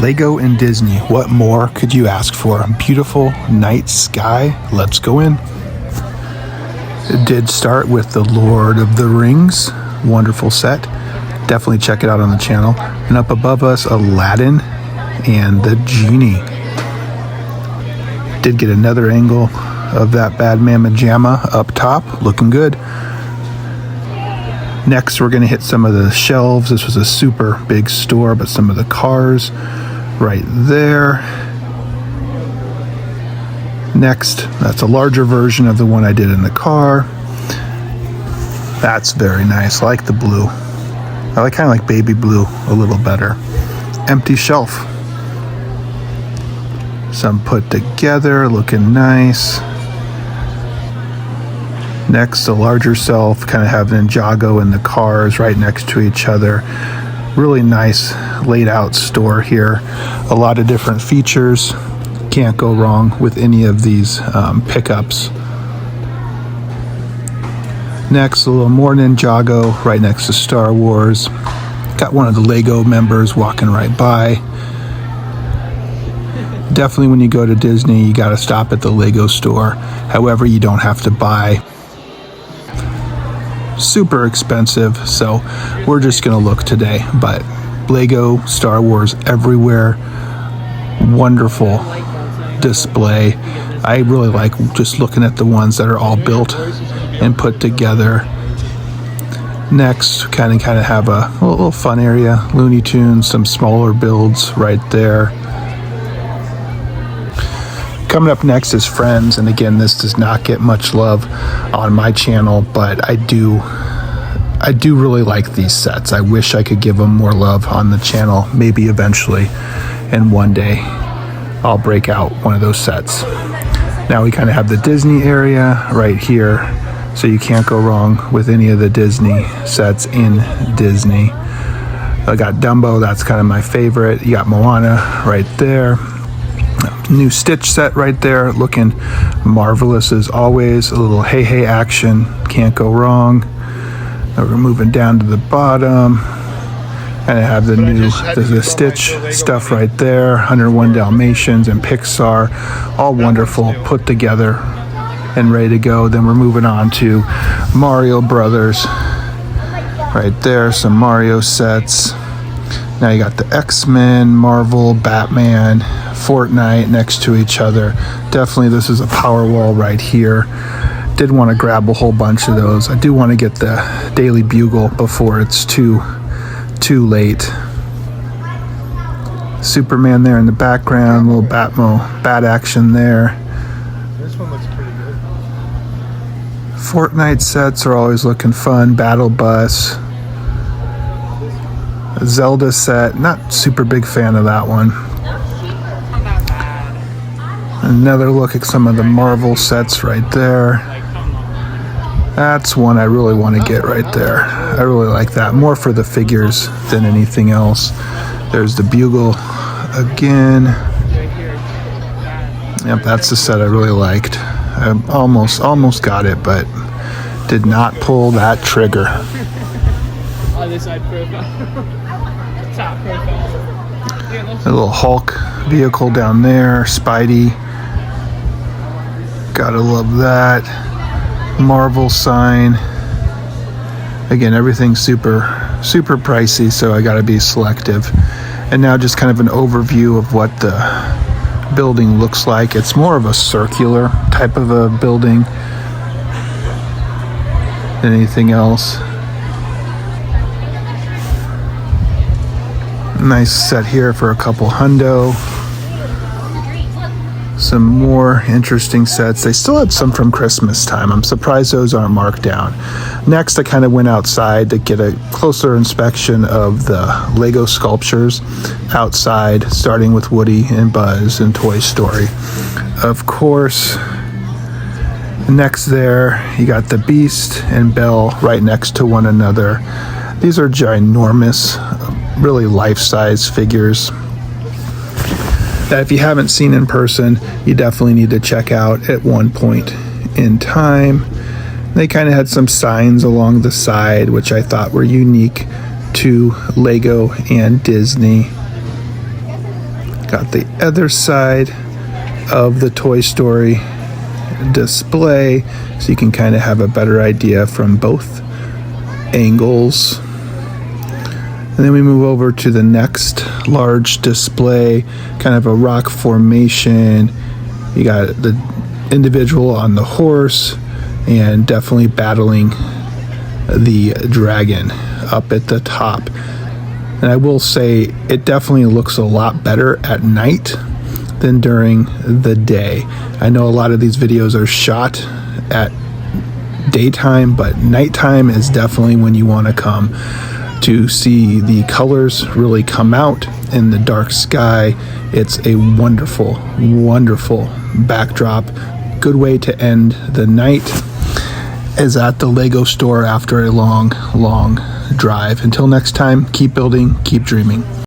Lego and Disney, what more could you ask for? A beautiful night sky. Let's go in. It did start with the Lord of the Rings. Wonderful set. Definitely check it out on the channel. And up above us, Aladdin and the Genie. Did get another angle of that Bad Mama Jamma up top. Looking good. Next, we're going to hit some of the shelves. This was a super big store, but some of the cars right there. Next, that's a larger version of the one I did in the car. That's very nice. I like the blue. I kind of like baby blue a little better. Empty shelf. Some put together, looking nice. Next, a larger shelf, kind of have Ninjago and the cars right next to each other. Really nice laid out store here. A lot of different features. Can't go wrong with any of these pickups. Next, a little more Ninjago right next to Star Wars. Got one of the Lego members walking right by. Definitely when you go to Disney, you got to stop at the Lego store. However, you don't have to buy. Super expensive, so we're just gonna look today. But Lego, Star Wars everywhere. Wonderful display. I really like just looking at the ones that are all built and put together. Next, kind of have a little fun area. Looney Tunes, some smaller builds right there. Coming up next is Friends, and again, this does not get much love on my channel, but I do really like these sets. I wish I could give them more love on the channel, maybe eventually, and one day I'll break out one of those sets. Now we kind of have the Disney area right here, so you can't go wrong with any of the Disney sets in Disney. I got Dumbo, that's kind of my favorite. You got Moana right there. New Stitch set right there, looking marvelous as always. A little hey hey action, can't go wrong. Now we're moving down to the bottom, and I have the new the Stitch stuff right there. 101 Dalmatians and Pixar, all wonderful, put together and ready to go. Then we're moving on to Mario Brothers right there, some Mario sets. Now you got the X-Men, Marvel, Batman, Fortnite next to each other. Definitely this is a power wall right here. Did want to grab a whole bunch of those. I do want to get the Daily Bugle before it's too late. Superman there in the background, little bat action there. This one looks pretty good. Fortnite sets are always looking fun. Battle Bus. Zelda set, not super big fan of that one. Another look at some of the Marvel sets right there. That's one I really want to get right there. I really like that, more for the figures than anything else. There's the Bugle again. Yep, that's the set I really liked. I almost got it, but did not pull that trigger. Other side profile. Top profile. A little Hulk vehicle down there. Spidey. Gotta love that. Marvel sign. Again, everything's super pricey, so I gotta be selective. And now just kind of an overview of what the building looks like. It's more of a circular type of a building than anything else. Nice set here for a couple hundo. Some more interesting sets. They still had some from Christmas time. I'm surprised those aren't marked down. Next, I kind of went outside to get a closer inspection of the Lego sculptures outside, starting with Woody and Buzz and Toy Story. Of course, next there, you got the Beast and Belle right next to one another. These are ginormous, really life-size figures that if you haven't seen in person, you definitely need to check out at one point in time. They kind of had some signs along the side, which I thought were unique to Lego and Disney. Got the other side of the Toy Story display, so you can kind of have a better idea from both angles. And then we move over to the next large display, kind of a rock formation. You got the individual on the horse and definitely battling the dragon up at the top. And I will say it definitely looks a lot better at night than during the day. I know a lot of these videos are shot at daytime, but nighttime is definitely when you want to come to see the colors really come out in the dark sky. It's a wonderful, wonderful backdrop. Good way to end the night is at the Lego store after a long, long drive. Until next time, keep building, keep dreaming.